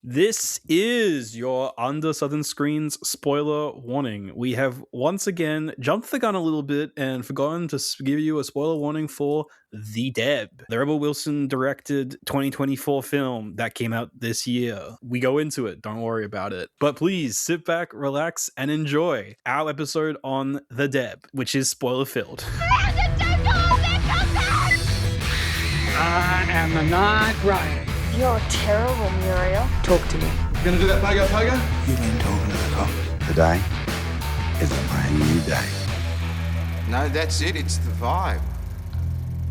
This is your Under Southern Screens spoiler warning. We have once again jumped the gun a little bit and forgotten to give you a spoiler warning for The Deb, the Rebel Wilson directed 2024 film that came out this year. We go into it, don't worry about it. But please sit back, relax, and enjoy our episode on The Deb, which is spoiler filled. I am not right. You're terrible, Muriel. Talk to me. You gonna do that pogo? You ain't talking to the cop. Today is a brand new day. No, that's it. It's the vibe.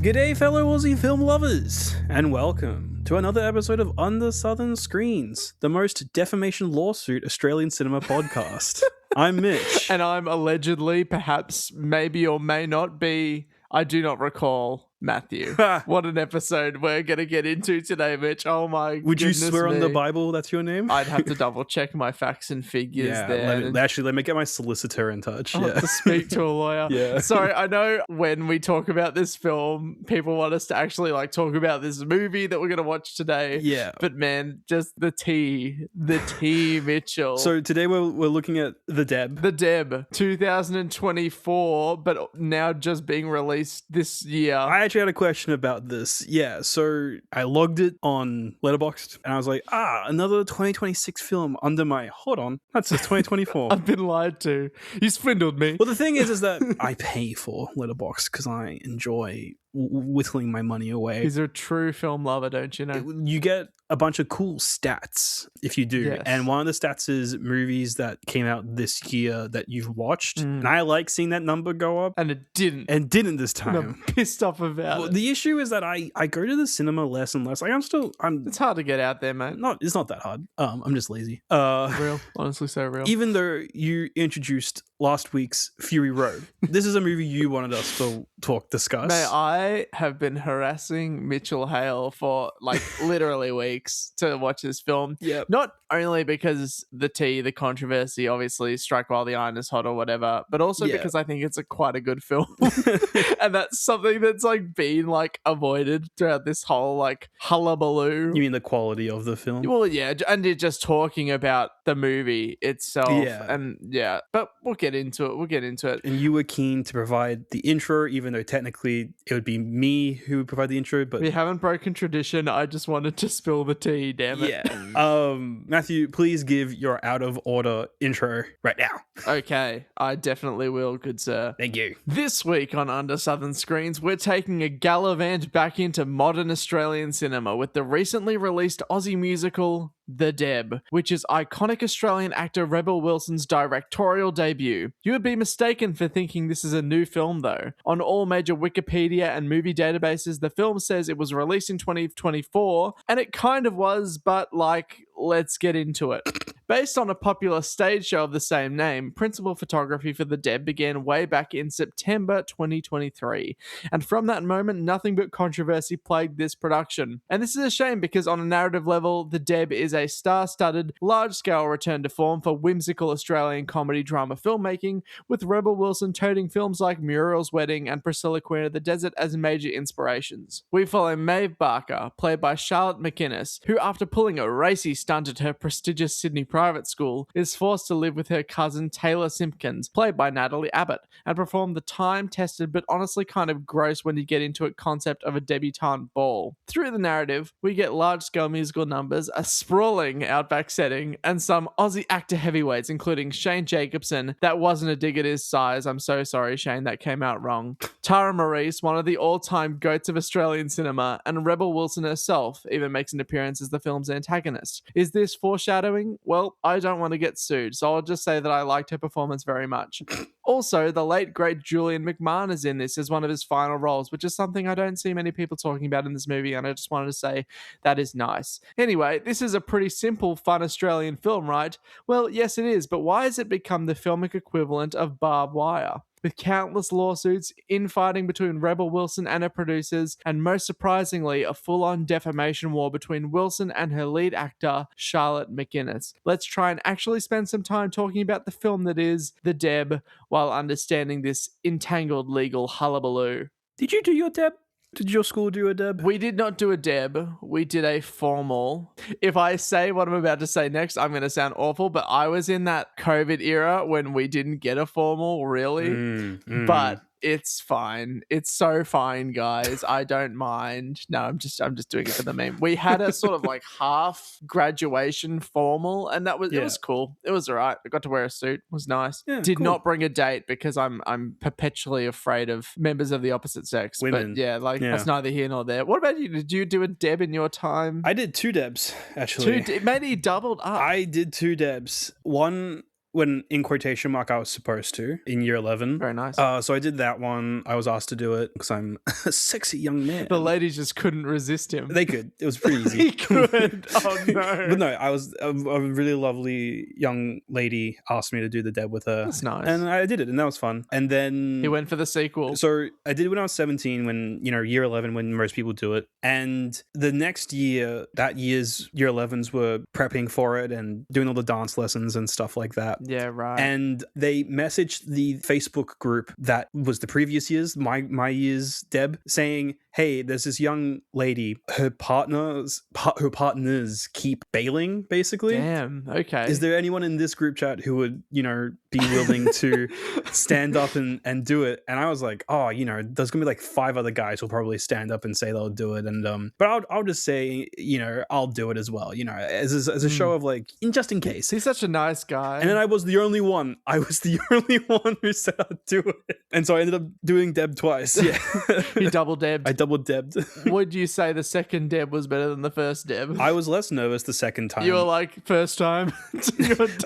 G'day, fellow Aussie film lovers, and welcome to another episode of Under Southern Screens, the most defamation lawsuit Australian cinema podcast. I'm Mitch. And I'm allegedly, perhaps, maybe or may not be, I do not recall, Matthew. What an episode we're going to get into today, Mitch. Oh my Would you goodness swear me. on the Bible that's your name? I'd have to double check my facts and figures there. Let me get my solicitor in touch. I'll have to speak to a lawyer. Yeah. Sorry, I know when we talk about this film, people want us to actually talk about this movie that we're going to watch today. Yeah. But man, just the tea, Mitchell. So today we're looking at The Deb. The Deb, 2024, but now just being released this year. I actually had a question about this. Yeah, so I logged it on Letterboxd and I was like, another 2026 film under my, hold on, that's just 2024. I've been lied to. You swindled me. Well, the thing is that I pay for Letterboxd because I enjoy whittling my money away. He's a true film lover, don't you know? You get a bunch of cool stats if you do. Yes. And one of the stats is movies that came out this year that you've watched. And I like seeing that number go up. And it didn't. And didn't this time. I'm pissed off about it. The issue is that I go to the cinema less and less. It's hard to get out there, mate. It's not that hard. I'm just lazy. Real. Honestly, so real. Even though you introduced last week's Fury Road, this is a movie you wanted us to discuss. Mate, I have been harassing Mitchell Hale for literally weeks to watch this film. Yep. Not only because the controversy, obviously, strike while the iron is hot or whatever, but also because I think it's quite a good film. And that's something that's been avoided throughout this whole hullabaloo. You mean the quality of the film? Well, yeah, and you're just talking about the movie itself. Yeah. And yeah, but we'll get into it. And you were keen to provide the intro, even though technically it would be me who would provide the intro. But we haven't broken tradition. I just wanted to spill the tea, damn it. Yeah. Matthew, please give your out of order intro right now. Okay, I definitely will, good sir. Thank you. This week on Under Southern Screens, we're taking a gallivant back into modern Australian cinema with the recently released Aussie musical The Deb, which is iconic Australian actor Rebel Wilson's directorial debut. You would be mistaken for thinking this is a new film, though. On all major Wikipedia and movie databases, the film says it was released in 2024, and it kind of was, but let's get into it. Based on a popular stage show of the same name, principal photography for The Deb began way back in September 2023. And from that moment, nothing but controversy plagued this production. And this is a shame because on a narrative level, The Deb is a star-studded, large-scale return to form for whimsical Australian comedy drama filmmaking, with Rebel Wilson toting films like Muriel's Wedding and Priscilla Queen of the Desert as major inspirations. We follow Maeve Barker, played by Charlotte McInnes, who after pulling a racy stunt at her prestigious Sydney private school, is forced to live with her cousin Taylor Simpkins, played by Natalie Abbott, and perform the time-tested but honestly kind of gross when you get into it concept of a debutante ball. Through the narrative, we get large-scale musical numbers, a sprawling outback setting, and some Aussie actor heavyweights, including Shane Jacobson. That wasn't a dig at his size. I'm so sorry, Shane, that came out wrong. Tara Maurice, one of the all-time goats of Australian cinema, and Rebel Wilson herself even makes an appearance as the film's antagonist. Is this foreshadowing? Well, I don't want to get sued, so I'll just say that I liked her performance very much. Also, the late, great Julian McMahon is in this as one of his final roles, which is something I don't see many people talking about in this movie, and I just wanted to say that is nice. Anyway, this is a pretty simple, fun Australian film, right? Well, yes it is, but why has it become the filmic equivalent of barbed wire? With countless lawsuits, infighting between Rebel Wilson and her producers, and most surprisingly, a full-on defamation war between Wilson and her lead actor, Charlotte McInnes. Let's try and actually spend some time talking about the film that is The Deb, while understanding this entangled legal hullabaloo. Did you do your Deb? Did your school do a Deb? We did not do a Deb. We did a formal. If I say what I'm about to say next, I'm going to sound awful, but I was in that COVID era when we didn't get a formal, really. But it's fine. It's so fine, guys. I don't mind. No, I'm just doing it for the meme. We had a sort of like half graduation formal, and it was cool. It was all right. I got to wear a suit. It was nice. Yeah, did cool. not bring a date because I'm perpetually afraid of members of the opposite sex. Women. But yeah, that's neither here nor there. What about you? Did you do a Deb in your time? I did 2 Debs, actually. Maybe he doubled up. I did 2 Debs. One when, in quotation mark, I was supposed to in year 11. Very nice. So I did that one. I was asked to do it because I'm a sexy young man. The ladies just couldn't resist him. They could. It was pretty easy. He could. Oh, no. But no, I was a really lovely young lady asked me to do the Deb with her. That's nice. And I did it, and that was fun. And then he went for the sequel. So I did it when I was 17, when, year 11, when most people do it. And the next year, that year's year 11s were prepping for it and doing all the dance lessons and stuff like that. Yeah, right. And they messaged the Facebook group that was the previous year's, my year's Deb, saying, hey, there's this young lady, her partners keep bailing, basically. Damn, okay. Is there anyone in this group chat who would, be willing to stand up and do it? And I was like, oh, there's gonna be like 5 other guys who'll probably stand up and say they'll do it. And but I'll just say, I'll do it as well, as a show of like, just in case. He's such a nice guy. And then I was the only one. Who said I'd do it. And so I ended up doing Deb twice. Yeah. You double debbed. I double debbed. Would you say the second Deb was better than the first Deb? I was less nervous the second time. You were like, first time?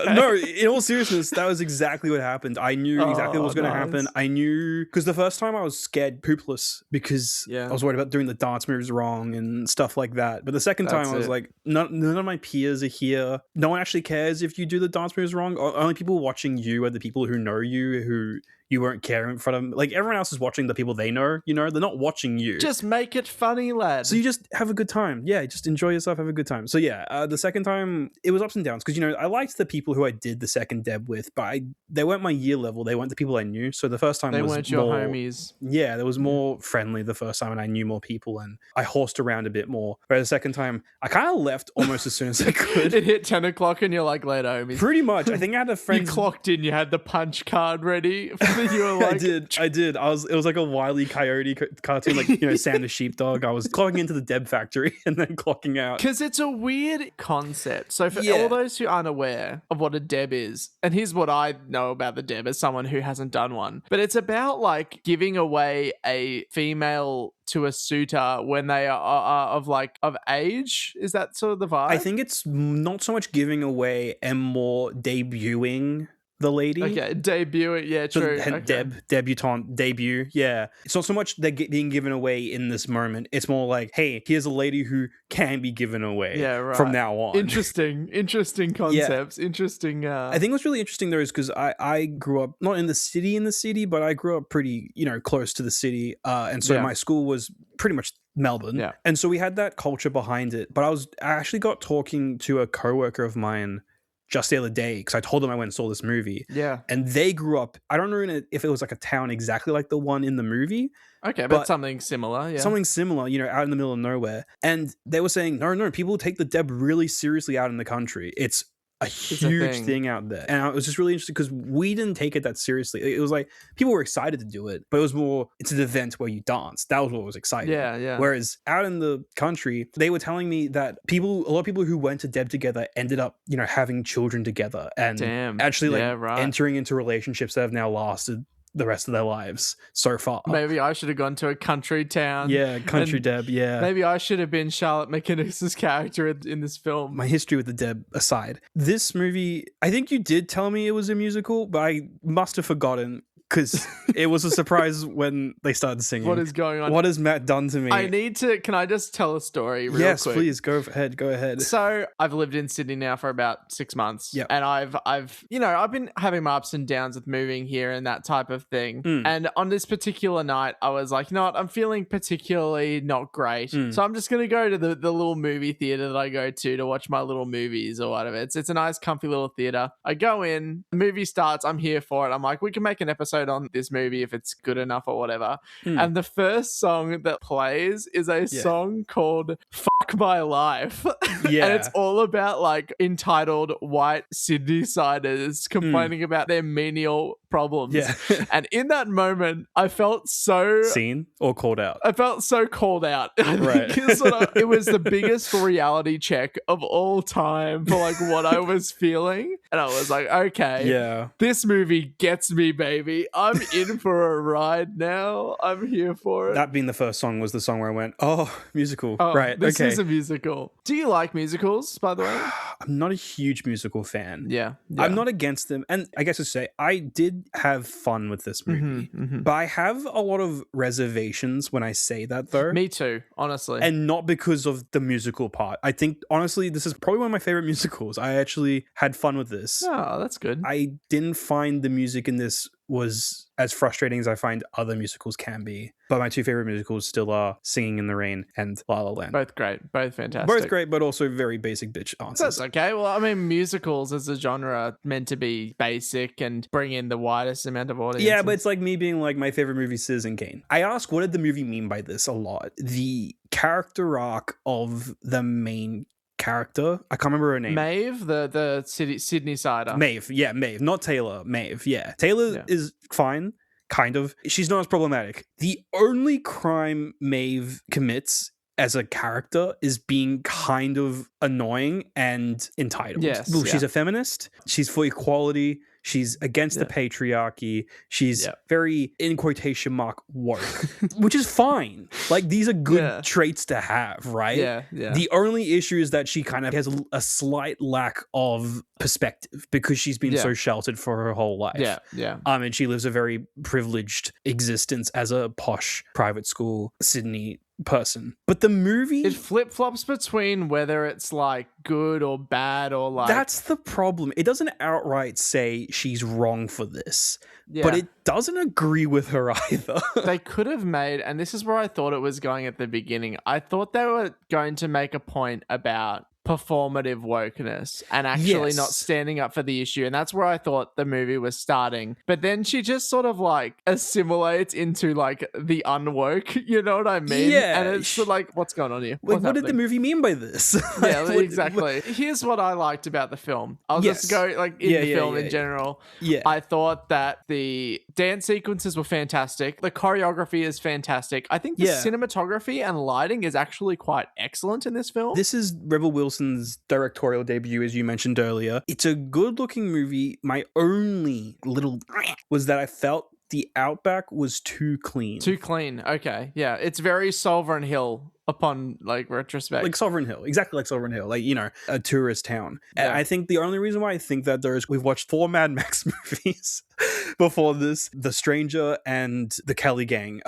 No, in all seriousness, that was exactly what happened. I knew exactly what was going to happen. I knew, because the first time I was scared poopless because I was worried about doing the dance moves wrong and stuff like that. But the second time I was like, none of my peers are here. No one actually cares if you do the dance moves wrong. Only people watching you are the people who know you, who you won't care in front of. Like, everyone else is watching the people they know, they're not watching you. Just make it funny, lad. So you just have a good time. Yeah, just enjoy yourself, have a good time. So yeah, the second time, it was ups and downs because, I liked the people who I did the second Deb with, but they weren't my year level. They weren't the people I knew. So the first time they was weren't your more, homies. Yeah, there was more friendly the first time and I knew more people and I horsed around a bit more. Whereas the second time, I kind of left almost as soon as I could. It hit 10 o'clock and you're like, later, homies. Pretty much. I think I had a friend. You clocked in, you had the punch card ready. You were like, I did. It was like a Wile E. Coyote cartoon, like, Sam the Sheepdog. I was clocking into the Deb factory and then clocking out. Because it's a weird concept. So for all those who aren't aware of what a Deb is, and here's what I know about the Deb as someone who hasn't done one, but it's about like giving away a female to a suitor when they are of age. Is that sort of the vibe? I think it's not so much giving away and more debuting the lady. Okay, debut it. Yeah, true. Okay. Debutante, debut. Yeah. It's not so much they're being given away in this moment. It's more like, hey, here's a lady who can be given away from now on. Interesting concepts. Yeah. Interesting. I think what's really interesting though is because I grew up not in the city, but I grew up pretty, close to the city. And so my school was pretty much Melbourne. Yeah. And so we had that culture behind it. But I actually got talking to a coworker of mine just the other day because I told them I went and saw this movie. Yeah. And they grew up, I don't know if it was like a town exactly like the one in the movie. Okay, but something similar, yeah. Something similar, out in the middle of nowhere. And they were saying, no, people take the Deb really seriously out in the country. It's a huge thing out there. And it was just really interesting because we didn't take it that seriously. It was like, people were excited to do it, but it was more, it's an event where you dance. That was what was exciting. Yeah. Whereas out in the country, they were telling me that a lot of people who went to Deb together ended up, having children together and actually entering into relationships that have now lasted the rest of their lives so far. Maybe I should have gone to a country town. Yeah, country Deb, yeah. Maybe I should have been Charlotte McInnes's character in this film. My history with the Deb aside, this movie, I think you did tell me it was a musical, but I must have forgotten because it was a surprise when they started singing. What is going on? What has Matt done to me? Can I just tell a story real quick? Yes, please, go ahead. So I've lived in Sydney now for about 6 months. Yep. And I've been having my ups and downs with moving here and that type of thing. And on this particular night, I was like, I'm feeling particularly not great. So I'm just going to go to the little movie theater that I go to watch my little movies or whatever. It's a nice, comfy little theater. I go in, the movie starts, I'm here for it. I'm like, we can make an episode vote on this movie if it's good enough or whatever. Hmm. And the first song that plays is a song called Fuck My Life. Yeah. And it's all about like entitled white Sydney-siders complaining about their menial problems. Yeah. And in that moment, I felt so Seen or called out? I felt so called out. I Right. think it was the biggest reality check of all time for like what I was feeling. And I was like, okay, Yeah. this movie gets me, baby. I'm in for a ride now. I'm here for it. That being the first song was the song where I went, oh, musical. Oh, Right. This okay. is a musical. Do you like musicals, by the way? I'm not a huge musical fan. Yeah. I'm not against them. And I guess to say, I did have fun with this movie. But I have a lot of reservations when I say that, though. Me too, honestly. And not because of the musical part. I think, honestly, this is probably one of my favorite musicals. I actually had fun with this. Oh, that's good. I didn't find the music in this was as frustrating as I find other musicals can be. But my two favorite musicals still are Singing in the Rain and La La Land. Both great. Both fantastic. Both great, but also very basic bitch answers. That's okay. Well, I mean, musicals as a genre are meant to be basic and bring in the widest amount of audience. Yeah, but it's like me being like, my favorite movie is Citizen Kane. I ask, what did the movie mean by this a lot? The character arc of the main character. I can't remember her name. Maeve, the Sydney sider. Maeve. Yeah, Maeve. Not Taylor. Maeve. Yeah. Taylor is fine. Kind of. She's not as problematic. The only crime Maeve commits as a character is being kind of annoying and entitled. Yes, Well, she's a feminist. She's for equality. She's against the patriarchy. She's very, in quotation mark, woke, which is fine. Like, these are good traits to have, right? Yeah. The only issue is that she kind of has a slight lack of perspective because she's been so sheltered for her whole life. Yeah. And she lives a very privileged existence as a posh private school Sydney person. But the movie, it flip-flops between whether it's like good or bad or like... That's the problem. It doesn't outright say she's wrong for this, but it doesn't agree with her either. They could have made, and this is where I thought it was going at the beginning, I thought they were going to make a point about performative wokeness and actually not standing up for the issue, and that's where I thought the movie was starting. But then she just sort of like assimilates into like the unwoke, you know what I mean? Yeah. And it's sort of like, what's going on here? Like, what did the movie mean by this? Yeah, exactly. Here's what I liked about the film. I'll just go like in the film in general. Yeah. I thought that the dance sequences were fantastic. The choreography is fantastic. I think the cinematography and lighting is actually quite excellent in this film. This is Rebel Wilson's directorial debut, as you mentioned earlier. It's a good-looking movie. My only little was that I felt the Outback was too clean. Too clean. Okay. Yeah. It's very Sovereign Hill upon like retrospect. Like Sovereign Hill. Exactly like Sovereign Hill. Like, you know, a tourist town. Yeah. And I think the only reason why I think that there is, we've watched 4 Mad Max movies before this, The Stranger and The Kelly Gang,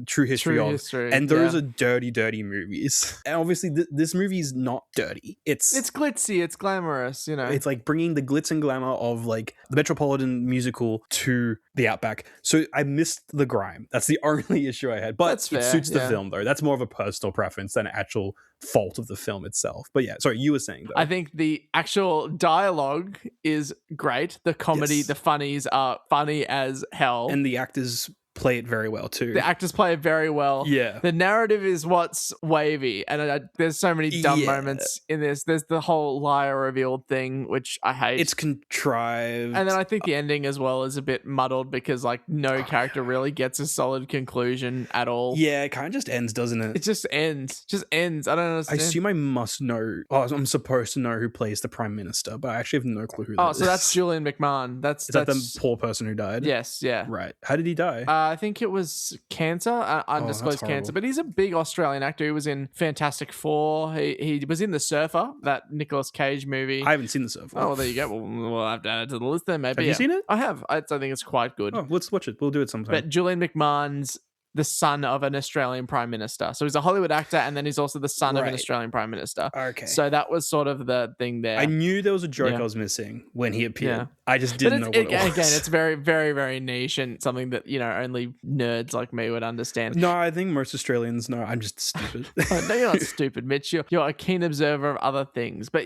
True History of. And those are dirty, dirty movies. And obviously this movie is not dirty. It's glitzy. It's glamorous, you know. It's like bringing the glitz and glamour of like the Metropolitan musical to the Outback. So I missed the grime. That's the only issue I had. But it suits the film, though. That's more of a personal preference than an actual fault of the film itself. But yeah, sorry, you were saying though. I think the actual dialogue is great. The comedy, the funnies are funny as hell. And the actors play it very well too. The actors play it very well. Yeah. The narrative is what's wavy, and there's so many dumb moments in this. There's the whole liar revealed thing, which I hate. It's contrived. And then I think the ending as well is a bit muddled because like no character really gets a solid conclusion at all. Yeah, it kind of just ends, doesn't it? It just ends. I don't understand. I assume I must know. Oh, I'm supposed to know who plays the Prime Minister, but I actually have no clue who that is. So that's Julian McMahon. That's that the poor person who died? Yes, yeah. Right. How did he die? I think it was cancer, undisclosed cancer, but he's a big Australian actor. He was in Fantastic Four. He was in The Surfer, that Nicolas Cage movie. I haven't seen The Surfer. Oh, well, there you go. We'll have to add it to the list then, maybe. Have you seen it? I have. I think it's quite good. Oh, let's watch it. We'll do it sometime. But Julian McMahon's the son of an Australian Prime Minister. So he's a Hollywood actor, and then he's also the son of an Australian Prime Minister. Okay. So that was sort of the thing there. I knew there was a joke I was missing when he appeared. Yeah. I just didn't know what it was. Again, it's very, very, very niche and something that, you know, only nerds like me would understand. No, I think most Australians know. I'm just stupid. No, you're not stupid, Mitch. You're a keen observer of other things. But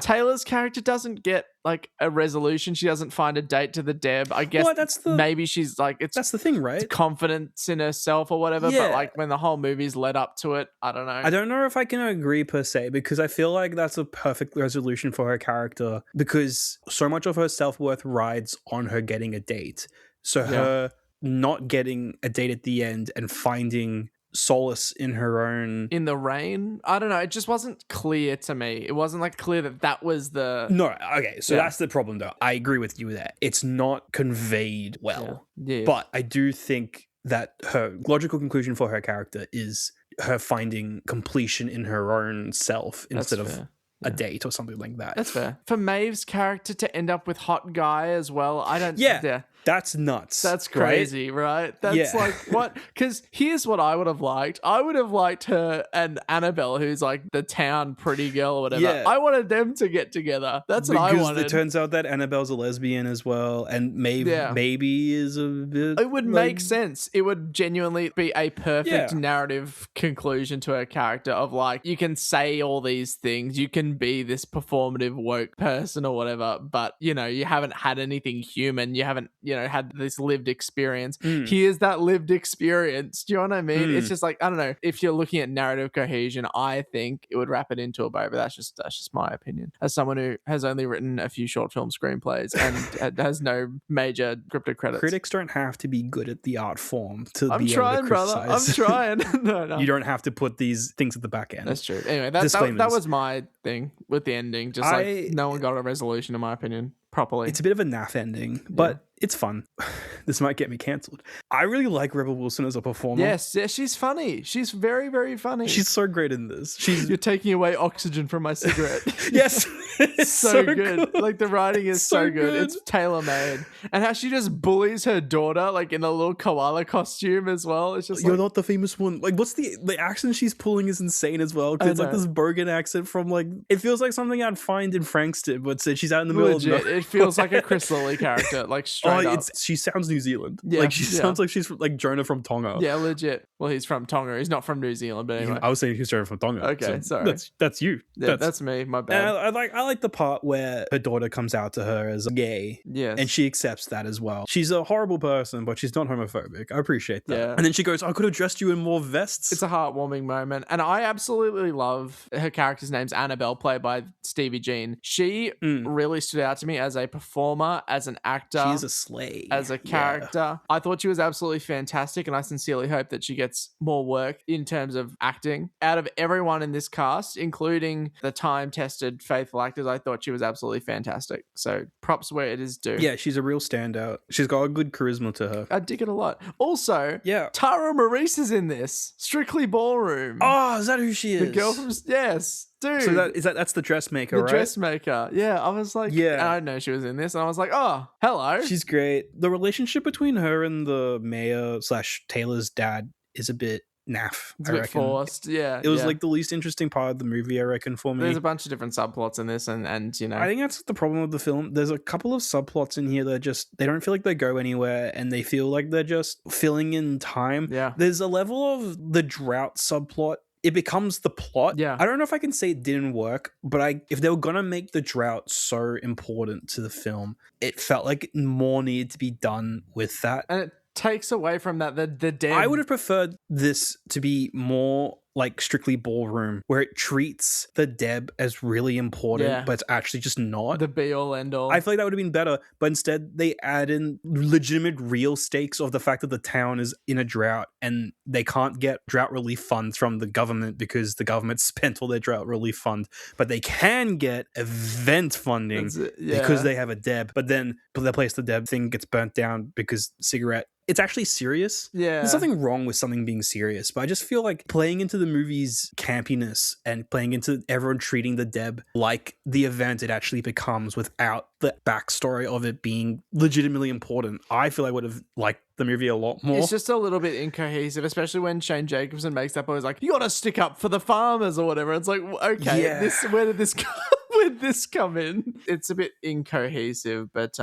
Taylor's character doesn't get like a resolution. She doesn't find a date to the Deb. I guess maybe she's like, that's the thing, right? Confidence in herself or whatever. Yeah. But like when the whole movie's led up to it, I don't know. I don't know if I can agree per se, because I feel like that's a perfect resolution for her character, because so much of her self-worth rides on her getting a date. So her not getting a date at the end and finding solace in her own... In the rain? I don't know. It just wasn't clear to me. It wasn't like clear that was the... No, okay. So that's the problem though. I agree with you there. It's not conveyed well. Yeah. But I do think that her logical conclusion for her character is her finding completion in her own self instead of a date or something like that. That's fair. For Maeve's character to end up with hot guy as well, I don't... Yeah. That's nuts. That's crazy, right? That's like, what? Because here's what I would have liked. I would have liked her and Annabelle, who's like the town pretty girl or whatever. Yeah. I wanted them to get together. That's what I wanted. Because it turns out that Annabelle's a lesbian as well, and maybe is a bit... It would make sense. It would genuinely be a perfect narrative conclusion to her character of like, you can say all these things, you can be this performative woke person or whatever, but you know, you haven't had anything human, you haven't, had this lived experience. Here's that lived experience. Do you know what I mean? It's just like, I don't know, if you're looking at narrative cohesion, I think it would wrap it into a bow, but that's just my opinion as someone who has only written a few short film screenplays and has no major scripted credits. Critics don't have to be good at the art form to I'm be trying, able to criticize. brother. I'm trying. No. You don't have to put these things at the back end. That's true. Anyway, that was my thing with the ending. Just like no one got a resolution, in my opinion, properly. It's a bit of a naff ending, but it's fun. This might get me cancelled. I really like Rebel Wilson as a performer. Yes, she's funny. She's very, very funny. She's so great in this. You're taking away oxygen from my cigarette. Yes. It's so good. Like the writing is so good. It's tailor-made. And how she just bullies her daughter like in a little koala costume as well. It's just you're not the famous one. Like what's the accent she's pulling is insane as well. Because it's like this Bergen accent from like, it feels like something I'd find in Frankston, but she's out in the middle of nowhere. It feels like a Chris Lilly character, like straight up. She sounds New Zealand. Yeah, like she sounds like she's like Jonah from Tonga. Yeah, legit. Well, he's from Tonga. He's not from New Zealand, but anyway. I was saying he's Jonah from Tonga. Okay, sorry. That's you. Yeah, that's me. My bad. And I like the part where her daughter comes out to her as gay. Yes. And she accepts that as well. She's a horrible person, but she's not homophobic. I appreciate that. Yeah. And then she goes, I could have dressed you in more vests. It's a heartwarming moment. And I absolutely love her character's name's Annabelle, played by Stevie Jean. She really stood out to me as a performer, as an actor. She's a slay. As a character. I thought she was absolutely fantastic, and I sincerely hope that she gets more work in terms of acting. Out of everyone in this cast, including the time-tested faithful actors, I thought she was absolutely fantastic. So props where it is due. Yeah, she's a real standout. She's got a good charisma to her. I dig it a lot. Also, Tara Maurice is in this. Strictly Ballroom. Oh, is that who she is? The girl from... Yes. Dude. So that's the dressmaker, right? The dressmaker. Yeah, I was like, I didn't know she was in this, and I was like, oh, hello. She's great. The relationship between her and the mayor / Taylor's dad is a bit naff. It's a bit forced. Yeah. It was like the least interesting part of the movie, I reckon, for me. There's a bunch of different subplots in this, and I think that's the problem with the film. There's a couple of subplots in here that they don't feel like they go anywhere, and they feel like they're just filling in time. Yeah. There's a level of the drought subplot. It becomes the plot. Yeah. I don't know if I can say it didn't work, but if they were going to make the drought so important to the film, it felt like more needed to be done with that. And it takes away from that the Deb. I would have preferred this to be more like Strictly Ballroom, where it treats the Deb as really important, but it's actually just not. The be-all, end-all. I feel like that would have been better, but instead they add in legitimate real stakes of the fact that the town is in a drought and they can't get drought relief funds from the government because the government spent all their drought relief fund, but they can get event funding because they have a Deb, but then the place the Deb thing gets burnt down because cigarette. It's actually serious. Yeah. There's nothing wrong with something being serious, but I just feel like playing into the movie's campiness and playing into everyone treating the Deb like the event it actually becomes without the backstory of it being legitimately important. I feel I would have liked the movie a lot more. It's just a little bit incohesive, especially when Shane Jacobson makes that point. He's like, you got to stick up for the farmers or whatever. It's like, okay, where did this come? Where did this come in? it's a bit incohesive, but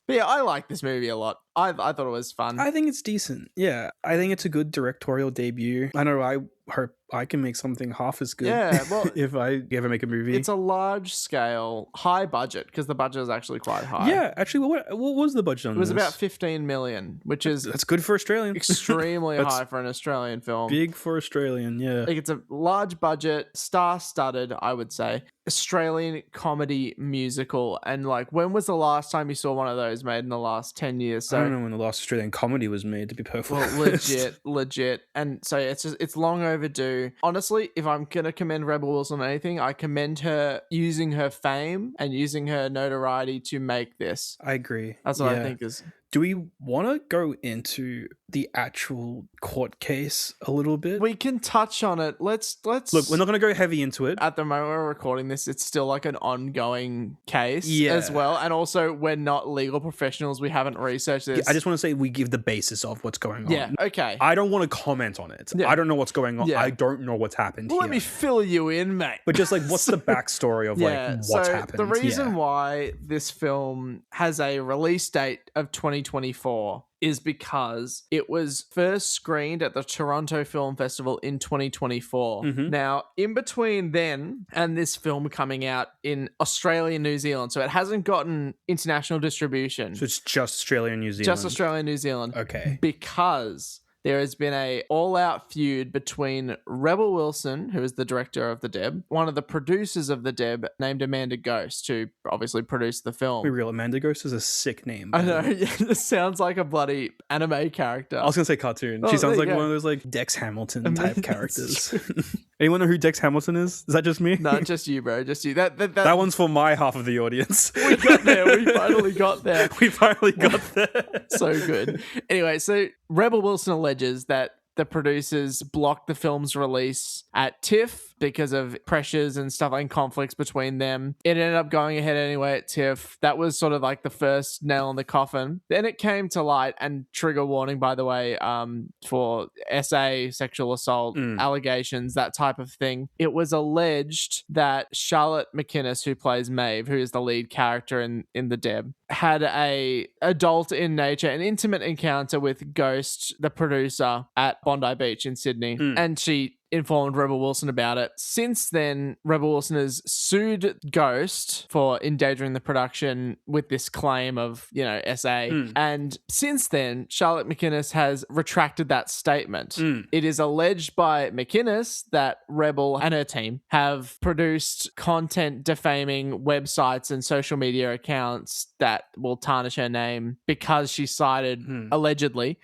yeah, I like this movie a lot. I thought it was fun. I think it's decent. Yeah, I think it's a good directorial debut. I know I hope I can make something half as good. Yeah, well, if I ever make a movie. It's a large scale, high budget, because the budget is actually quite high. Yeah, actually, what was the budget on this? It was about 15 million, which is that's good for Australian. Extremely high for an Australian film. Big for Australian, yeah. Like, it's a large budget, star-studded, I would say, Australian comedy musical. And like, when was the last time you saw one of those made in the last 10 years? So, I don't know when the last Australian comedy was made, to be perfectly honest. Legit. And so it's long overdue. Honestly, if I'm going to commend Rebel Wilson on anything, I commend her using her fame and using her notoriety to make this. I agree. That's what I think is... Do we want to go into the actual court case a little bit? We can touch on it. Let's look. We're not going to go heavy into it. At the moment we're recording this, it's still like an ongoing case as well. And also, we're not legal professionals. We haven't researched this. I just want to say we give the basis of what's going on. Yeah. Okay. I don't want to comment on it. I don't know what's going on. I don't know what's happened. Well, let me fill you in, mate. But just like, what's the backstory of like what's happened? The reason why this film has a release date of 2024 is because it was first screened at the Toronto Film Festival in 2024. Mm-hmm. Now, in between then and this film coming out in Australia and New Zealand, so it hasn't gotten international distribution. So it's just Australia and New Zealand? Just Australia and New Zealand. Okay. Because there has been a all-out feud between Rebel Wilson, who is the director of The Deb, one of the producers of The Deb, named Amanda Ghost, who obviously produced the film. Be real, Amanda Ghost is a sick name. I know. It sounds like a bloody anime character. I was going to say cartoon. She sounds like one of those like Dex Hamilton type characters. Anyone know who Dex Hamilton is? Is that just me? No, just you, bro. Just you. That one's for my half of the audience. We got there. We finally got there. We finally got there. So good. Anyway, so Rebel Wilson alleges that the producers blocked the film's release at TIFF because of pressures and stuff and conflicts between them. It ended up going ahead anyway at TIFF. That was sort of like the first nail in the coffin. Then it came to light, and trigger warning, by the way, for SA, sexual assault allegations, that type of thing. It was alleged that Charlotte McInnes, who plays Maeve, who is the lead character in The Deb, had a adult in nature, an intimate encounter with Ghost, the producer, at Bondi Beach in Sydney. And she informed Rebel Wilson about it. Since then, Rebel Wilson has sued Ghost for endangering the production with this claim of, SA. And since then, Charlotte McInnes has retracted that statement. It is alleged by McInnes that Rebel and her team have produced content defaming websites and social media accounts that will tarnish her name because she sided, allegedly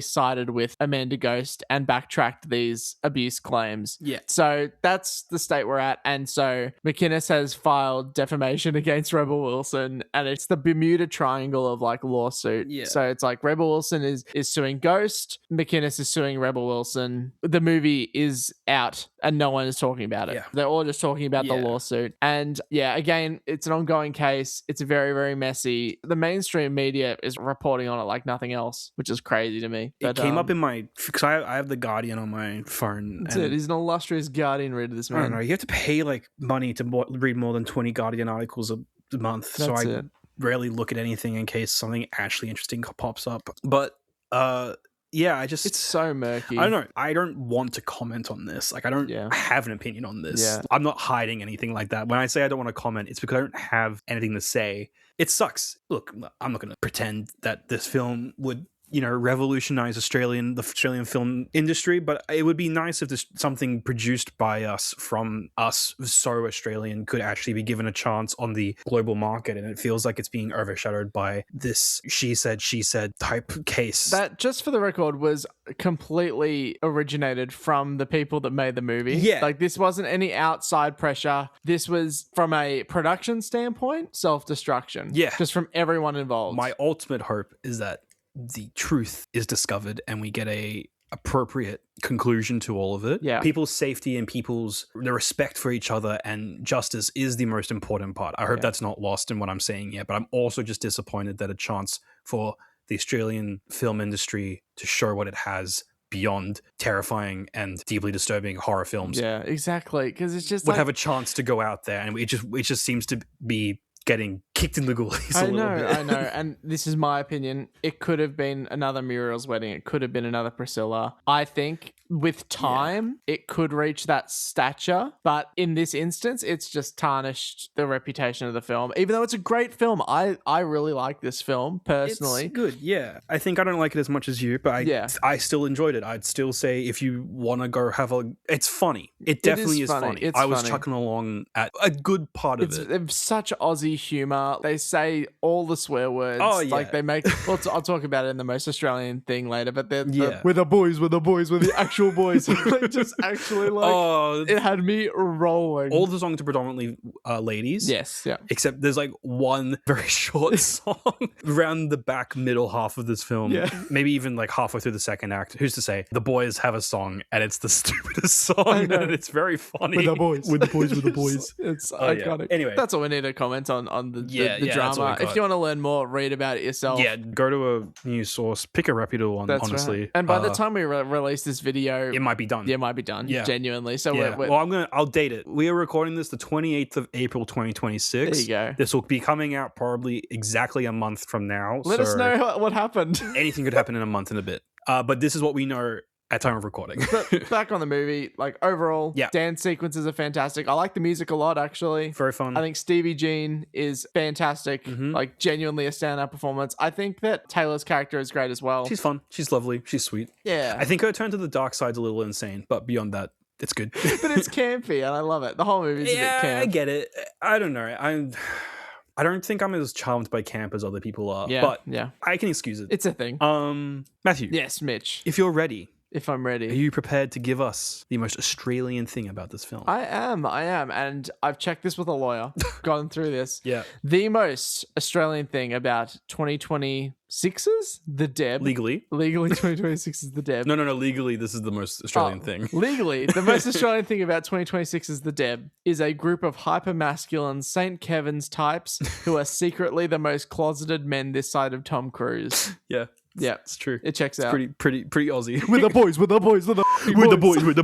sided with Amanda Ghost and backtracked these abuse claims. Yeah. So that's the state we're at. And so McInnes has filed defamation against Rebel Wilson, and it's the Bermuda Triangle of like lawsuit. Yeah. So it's like Rebel Wilson is suing Ghost, McInnes is suing Rebel Wilson. The movie is out and no one is talking about it. Yeah. They're all just talking about the lawsuit. And again, it's an ongoing case. It's very, very messy. The mainstream media is reporting on it like nothing else, which is crazy to me. It came up in my, because I have The Guardian on my phone. That's it. He's an illustrious Guardian reader, this man. I don't know. You have to pay like money to read more than 20 Guardian articles a month. So I rarely look at anything in case something actually interesting pops up. But it's so murky. I don't know. I don't want to comment on this. Like, I don't have an opinion on this. Yeah. I'm not hiding anything like that. When I say I don't want to comment, it's because I don't have anything to say. It sucks. Look, I'm not going to pretend that this film would revolutionize the Australian film industry, but it would be nice if this something produced by us, from us, so Australian, could actually be given a chance on the global market. And it feels like it's being overshadowed by this she said type case. That, just for the record, was completely originated from the people that made the movie. Yeah. Like, this wasn't any outside pressure. This was, from a production standpoint, self-destruction. Yeah. Just from everyone involved. My ultimate hope is that the truth is discovered and we get a appropriate conclusion to all of it. Yeah. People's safety and the respect for each other and justice is the most important part. I hope that's not lost in what I'm saying here, but I'm also just disappointed that a chance for the Australian film industry to show what it has beyond terrifying and deeply disturbing horror films. Yeah, exactly. Because it's just would have a chance to go out there, and it just seems to be getting kicked in the goalies a I little know, bit. I know. And this is my opinion. It could have been another Muriel's wedding. It could have been another Priscilla. I think with time, it could reach that stature. But in this instance, it's just tarnished the reputation of the film. Even though it's a great film, I really like this film personally. It's good, yeah. I think I don't like it as much as you, but I still enjoyed it. I'd still say if you want to go have a... It's funny. It definitely is funny. I was chucking along at a good part of it. It's such Aussie humour. They say all the swear words. Oh, yeah. Like they make... Well, I'll talk about it in the most Australian thing later, but they're Yeah. we're the boys, we're the actual boys. Like just actually like... It had me rolling. All the songs are predominantly ladies. Yes, yeah. Except there's like one very short song around the back middle half of this film. Yeah. Maybe even like halfway through the second act. Who's to say? The boys have a song and it's the stupidest song and it's very funny. With the boys. With the boys. It's iconic. Yeah. Anyway. That's all we need to comment on the that's drama. what we got. If you want to learn more, read about it yourself. Yeah, go to a news source, pick a reputable one, That's honestly. right. And by the time we release this video, it might be done. Yeah, it might be done. Yeah. Genuinely. So Yeah. we're I'll date it. We are recording this the 28th of April 2026. There you go. This will be coming out probably exactly a month from now. Let us know what happened. Anything could happen in a month and a bit. But this is what we know at time of recording. But back on the movie, like overall, dance sequences are fantastic. I like the music a lot, actually. Very fun. I think Stevie Jean is fantastic. Like genuinely a standout performance. I think that Taylor's character is great as well. She's fun. She's lovely. She's sweet. Yeah. I think her turn to the dark side's a little insane, but beyond that, it's good. But it's campy and I love it. The whole movie's a bit camp. I get it. I don't know. I don't think I'm as charmed by camp as other people are, but I can excuse it. It's a thing. Matthew. Yes, Mitch. If you're ready. If I'm ready. Are you prepared to give us the most Australian thing about this film? I am. And I've checked this with a lawyer, gone through this. Yeah. The most Australian thing about 2026's The Deb. Legally 2026 is The Deb. No. Legally, this is the most Australian thing. Legally, the most Australian thing about 2026 is The Deb is a group of hyper-masculine St. Kevin's types who are secretly the most closeted men this side of Tom Cruise. Yeah. Yeah, it's true. It checks out. Pretty Aussie. With the boys. With the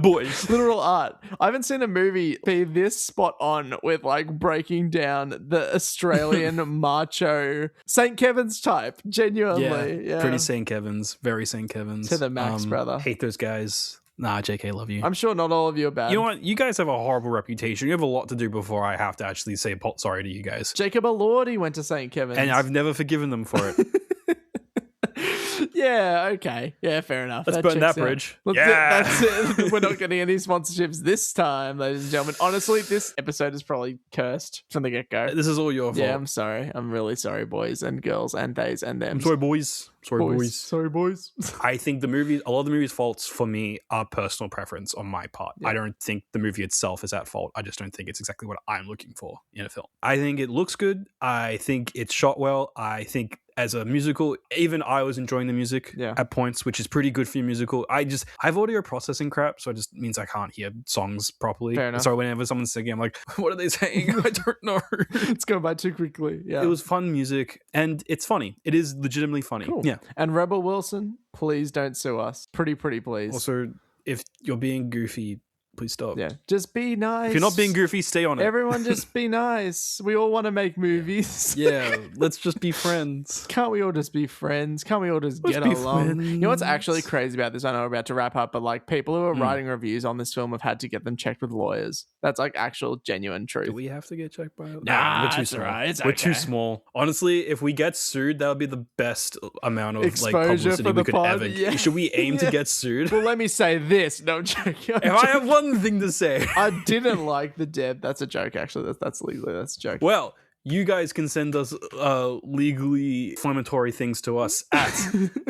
boys. Literal art. I haven't seen a movie be this spot on with like breaking down the Australian macho St. Kevin's type. Genuinely. Yeah. Pretty St. Kevin's. Very St. Kevin's. To the max, brother. Hate those guys. Nah, JK, love you. I'm sure not all of you are bad. You know what? You guys have a horrible reputation. You have a lot to do before I have to actually say sorry to you guys. Jacob Elordi went to St. Kevin's. And I've never forgiven them for it. Yeah, okay. Yeah, fair enough. Let's burn that bridge. That's it. We're not getting any sponsorships this time, ladies and gentlemen. Honestly, this episode is probably cursed from the get-go. This is all your fault. Yeah, I'm sorry. I'm really sorry, boys and girls and theys and them. I'm sorry, boys. Sorry, boys. I think a lot of the movie's faults for me are personal preference on my part. Yeah. I don't think the movie itself is at fault. I just don't think it's exactly what I'm looking for in a film. I think it looks good. I think it's shot well. I think as a musical, even I was enjoying the music at points, which is pretty good for your musical. I have audio processing crap, so it just means I can't hear songs properly. Fair enough. So whenever someone's singing, I'm like, what are they saying? I don't know. It's going by too quickly. Yeah. It was fun music, and it's funny. It is legitimately funny. Cool. Yeah. And Rebel Wilson, please don't sue us. Pretty please. Also, if you're being goofy, please stop. Yeah. Just be nice. If you're not being goofy, stay on it. Everyone just be nice. We all want to make movies. Yeah. Let's just be friends. Can't we all just be friends? Can't we all just get along? Friends. You know what's actually crazy about this? I know we're about to wrap up, but like people who are writing reviews on this film have had to get them checked with lawyers. That's like actual genuine truth. Do we have to get checked by it? Nah, we're too small. Right. We're too small. Honestly, if we get sued, that would be the best amount of exposure like publicity for the we could pod. ever. Yeah. Should we aim to get sued? Well, let me say this. No, I'm joking. If I have one thing to say. I didn't like the Deb. That's a joke, actually. That's legally. That's a joke. Well, you guys can send us legally inflammatory things to us at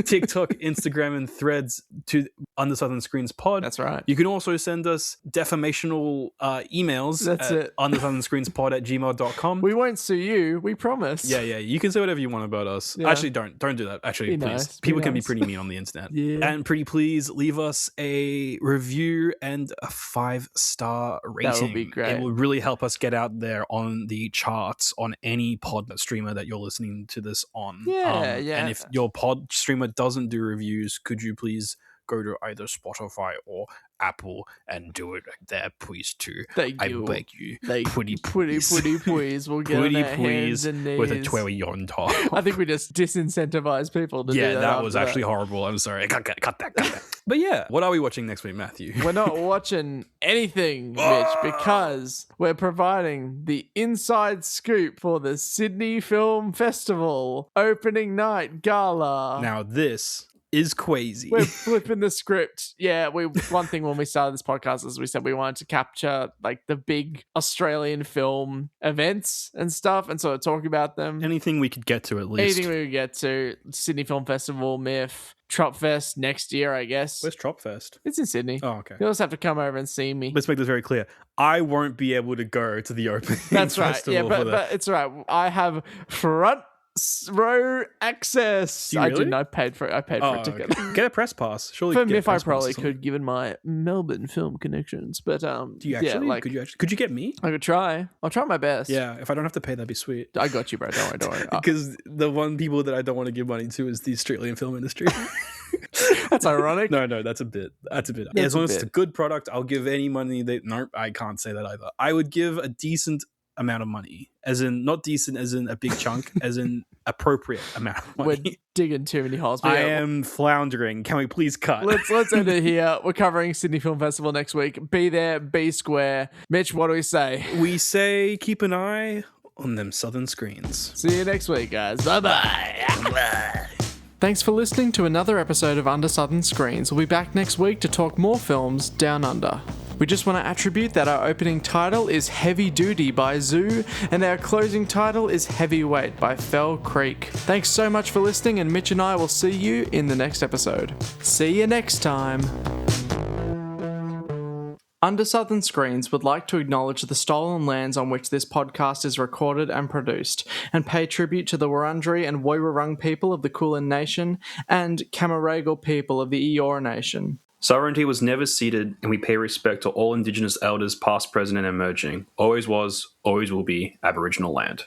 TikTok, Instagram, and Threads to Under Southern Screens Pod. That's right. You can also send us defamational emails. That's it. undersouthernscreenspod@gmail.com. We won't sue you. We promise. Yeah. You can say whatever you want about us. Yeah. Actually, don't do that. Actually, be please. Nice. People can be nice. pretty mean on the internet. Yeah. And pretty please leave us a review and a 5-star rating. That would be great. It will really help us get out there on the charts on any pod streamer that you're listening to this on. Yeah. And if your pod streamer doesn't do reviews, could you please go to either Spotify or Apple and do it there, please too. Thank I you. beg you. Pretty please. please. We'll get on our hands and knees. With a twirly on top. I think we just disincentivize people to do that. That was after actually horrible. I'm sorry. Cut that. But yeah, what are we watching next week, Matthew? We're not watching anything, Mitch, because we're providing the inside scoop for the Sydney Film Festival opening night gala. Now this is crazy. We're flipping the script. Yeah, one thing when we started this podcast is we said we wanted to capture like the big Australian film events and stuff, and sort of talk about them. Anything we could get to, at least. Anything we could get to. Sydney Film Festival, MIF, Tropfest next year, I guess. Where's Tropfest? It's in Sydney. Oh, okay. You'll just have to come over and see me. Let's make this very clear. I won't be able to go to the opening That's right. festival. Yeah, but it's all right. I have front row access. Do you really? I didn't. I paid for a ticket. Okay. Get a press pass. Surely. For get a MIF, I press pass probably or something. could, given my Melbourne film connections. But Do you actually? Yeah, Could you get me? I could try. I'll try my best. Yeah. If I don't have to pay, that'd be sweet. I got you, bro. Don't worry. Because the one people that I don't want to give money to is the Australian film industry. That's ironic. No, that's a bit. As long as it's a good product, I'll give any money. Nope, I can't say that either. I would give a decent amount of money, as in not decent, as in a big chunk, as in appropriate amount of money. We're digging too many holes. I am floundering. Can we please cut? Let's end it here. We're covering Sydney Film Festival next week. Be there, be square. Mitch, what do we say? We say keep an eye on them southern screens. See you next week, guys. Bye-bye. Thanks for listening to another episode of Under Southern Screens. We'll be back next week to talk more films down under. We just want to attribute that our opening title is Heavy Duty by Zoo, and our closing title is Heavyweight by Fell Creek. Thanks so much for listening, and Mitch and I will see you in the next episode. See you next time. Under Southern Screens would like to acknowledge the stolen lands on which this podcast is recorded and produced, and pay tribute to the Wurundjeri and Woiwurrung people of the Kulin Nation and Camaragal people of the Eora Nation. Sovereignty was never ceded, and we pay respect to all Indigenous elders past, present, and emerging. Always was, always will be Aboriginal land.